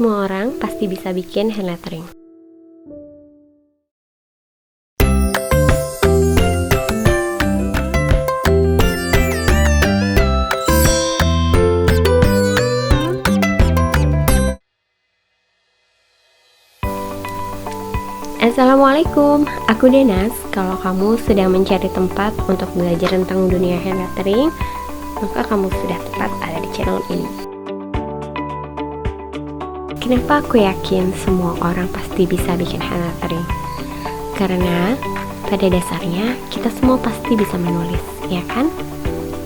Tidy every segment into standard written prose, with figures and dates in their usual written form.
semua orang pasti bisa bikin hand lettering. Assalamualaikum, aku Denas. Kalau kamu sedang mencari tempat untuk belajar tentang dunia hand lettering, maka kamu sudah tepat ada di channel ini. Kenapa aku yakin semua orang pasti bisa bikin hand lettering? Karena pada dasarnya kita semua pasti bisa menulis, ya kan?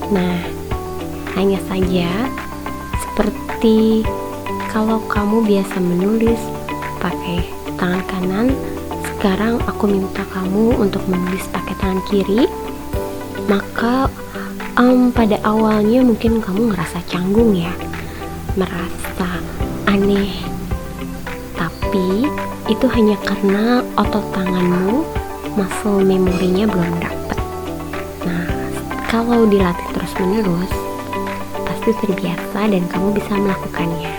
Nah, hanya saja seperti kalau kamu biasa menulis pakai tangan kanan, sekarang aku minta kamu untuk menulis pakai tangan kiri, maka pada awalnya mungkin kamu ngerasa canggung ya, merasa aneh, tapi itu hanya karena otot tanganmu, muscle memorinya belum dapet. Nah, kalau dilatih terus menerus pasti terbiasa dan kamu bisa melakukannya.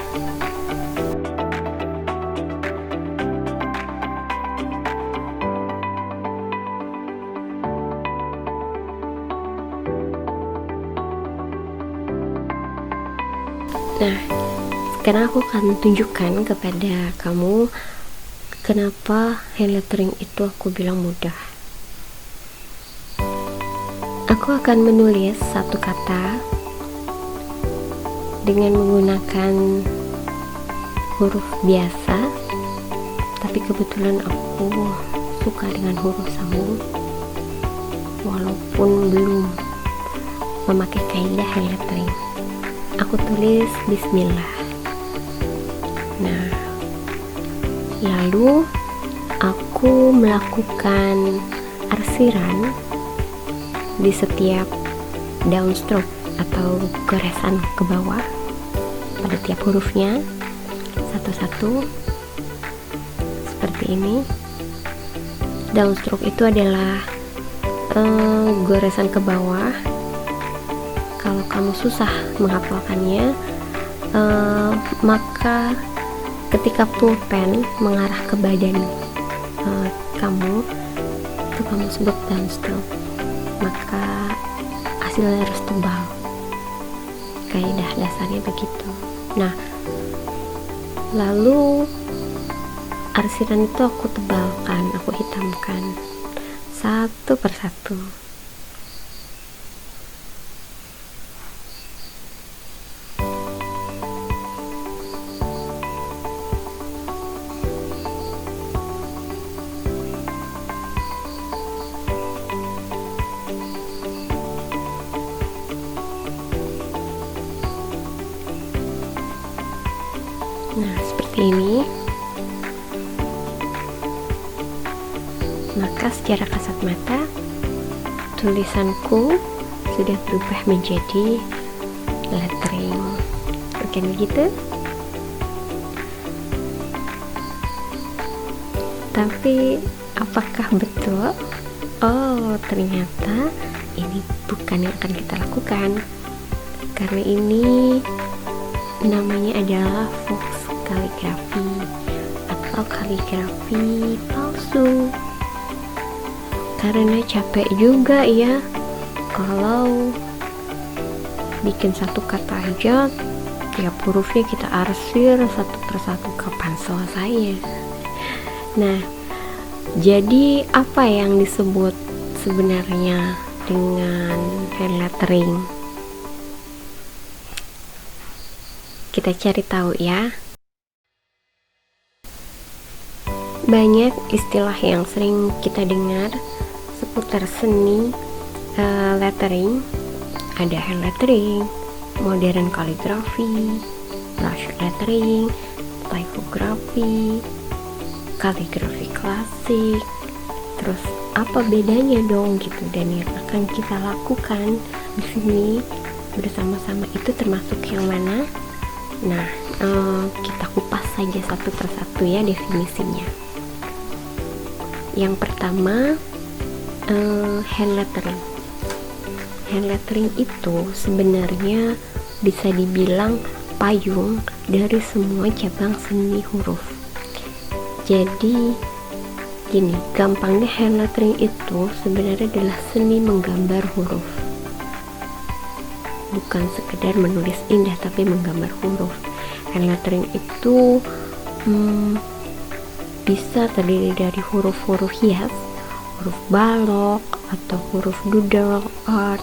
Nah, sekarang aku akan tunjukkan kepada kamu kenapa hand lettering itu aku bilang mudah. Aku akan menulis satu kata dengan menggunakan huruf biasa, tapi kebetulan aku suka dengan huruf sambung walaupun belum memakai kaidah hand lettering. Aku tulis bismillah. Nah, lalu aku melakukan arsiran di setiap downstroke atau goresan ke bawah pada tiap hurufnya satu-satu seperti ini. Downstroke itu adalah goresan ke bawah. Kalau kamu susah menghafalkannya, maka ketika pulpen mengarah ke badan kamu, itu kamu sebut downstroke, maka hasilnya harus tebal. Kaidah dasarnya begitu. Nah, lalu arsiran itu aku tebalkan, aku hitamkan satu persatu. Nah, seperti ini. Maka secara kasat mata tulisanku sudah berubah menjadi lettering. Bukan begitu? Tapi apakah betul? Oh, ternyata ini bukan yang akan kita lakukan. Karena ini namanya adalah fox kaligrafi atau kaligrafi palsu. Karena capek juga ya kalau bikin satu kata aja tiap hurufnya kita arsir satu persatu, kapan selesainya? Nah, jadi apa yang disebut sebenarnya dengan hand lettering? Kita cari tahu ya. Banyak istilah yang sering kita dengar seputar seni lettering. Ada hand lettering, modern kaligrafi, brush lettering, typography, kaligrafi klasik. Terus apa bedanya dong gitu, dan yang akan kita lakukan di sini bersama-sama itu termasuk yang mana? Nah, kita kupas saja satu persatu ya definisinya. Yang pertama, hand lettering. Hand lettering itu sebenarnya bisa dibilang payung dari semua cabang seni huruf. Jadi gini, gampangnya hand lettering itu sebenarnya adalah seni menggambar huruf. Bukan sekedar menulis indah, tapi menggambar huruf. Hand lettering itu bisa terdiri dari huruf-huruf hias, huruf balok atau huruf doodle art,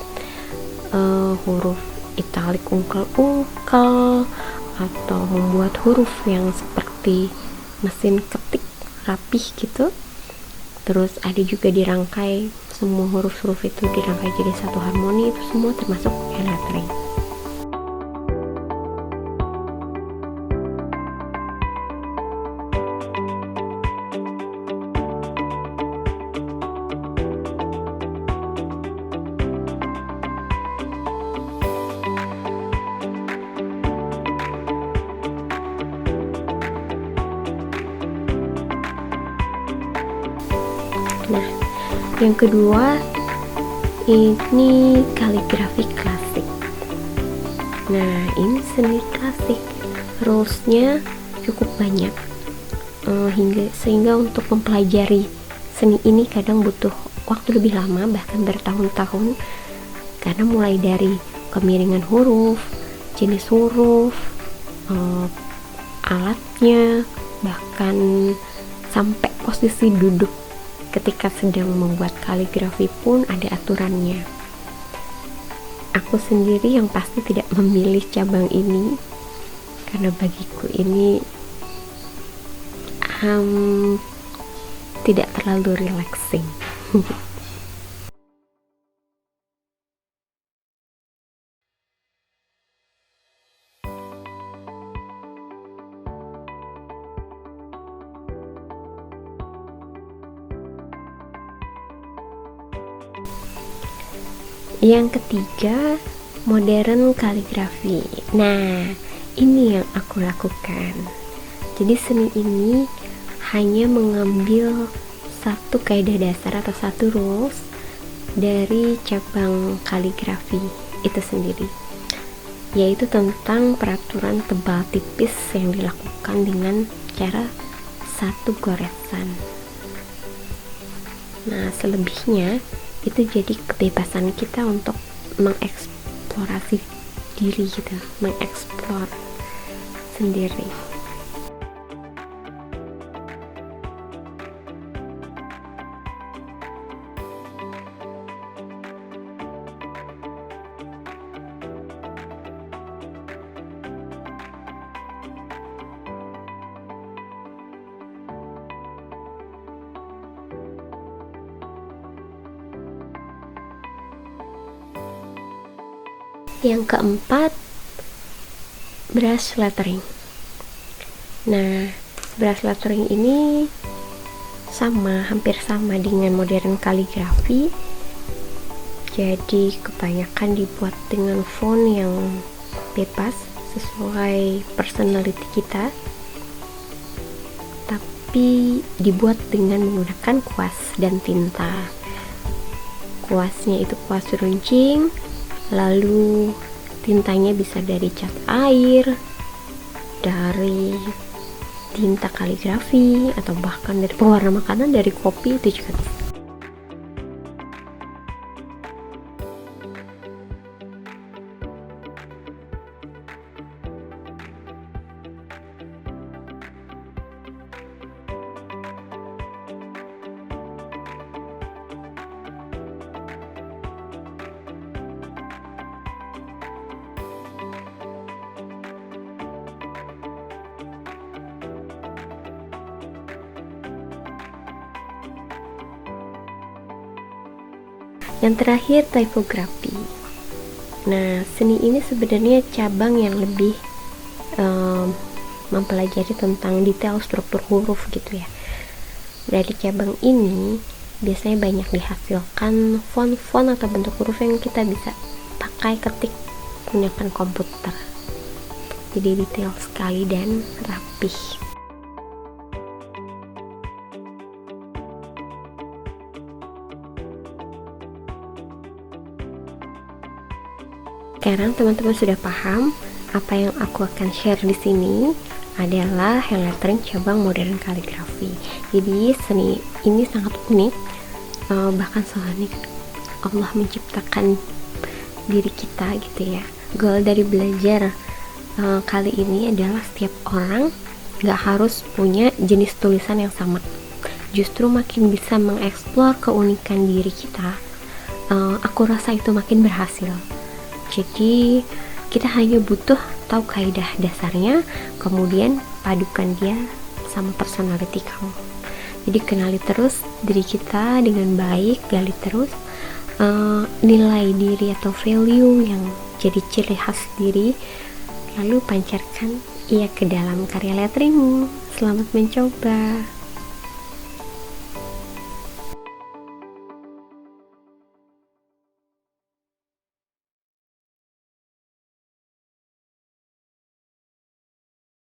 huruf italik ungkel-ungkel, atau membuat huruf yang seperti mesin ketik rapih gitu. Terus ada juga dirangkai, semua huruf-huruf itu dirangkai jadi satu harmoni, itu semua termasuk hand lettering. Nah, yang kedua ini kaligrafi klasik. Nah, ini seni klasik, rulesnya cukup banyak, sehingga untuk mempelajari seni ini kadang butuh waktu lebih lama, bahkan bertahun-tahun, karena mulai dari kemiringan huruf, jenis huruf, alatnya, bahkan sampai posisi duduk ketika sedang membuat kaligrafi pun ada aturannya. Aku sendiri yang pasti tidak memilih cabang ini karena bagiku ini tidak terlalu relaxing. Yang ketiga, modern kaligrafi. Nah, ini yang aku lakukan. Jadi seni ini hanya mengambil satu kaidah dasar atau satu rules dari cabang kaligrafi itu sendiri, yaitu tentang peraturan tebal tipis yang dilakukan dengan cara satu goresan. Nah, selebihnya itu jadi kebebasan kita untuk mengeksplorasi diri gitu, mengeksplor sendiri. Yang keempat, brush lettering. Nah, brush lettering ini hampir sama dengan modern kaligrafi. Jadi kebanyakan dibuat dengan font yang bebas sesuai personality kita, tapi dibuat dengan menggunakan kuas dan tinta. Kuasnya itu kuas runcing, lalu tintanya bisa dari cat air, dari tinta kaligrafi, atau bahkan dari pewarna makanan, dari kopi, itu juga bisa. Yang terakhir, typografi. Nah, seni ini sebenarnya cabang yang lebih mempelajari tentang detail struktur huruf gitu ya. Dari cabang ini biasanya banyak dihasilkan font-font atau bentuk huruf yang kita bisa pakai ketik menggunakan komputer. Jadi detail sekali dan rapih. Sekarang teman-teman sudah paham apa yang aku akan share di sini adalah hand lettering cabang modern kaligrafi. Jadi seni ini sangat unik, bahkan seunik Allah menciptakan diri kita gitu ya. Goal dari belajar kali ini adalah setiap orang gak harus punya jenis tulisan yang sama, justru makin bisa mengeksplor keunikan diri kita, aku rasa itu makin berhasil. Jadi kita hanya butuh tahu kaidah dasarnya, kemudian padukan dia sama personality kamu. Jadi kenali terus diri kita dengan baik, gali terus nilai diri atau value yang jadi ciri khas diri, lalu pancarkan ia ke dalam karya letteringmu. Selamat mencoba.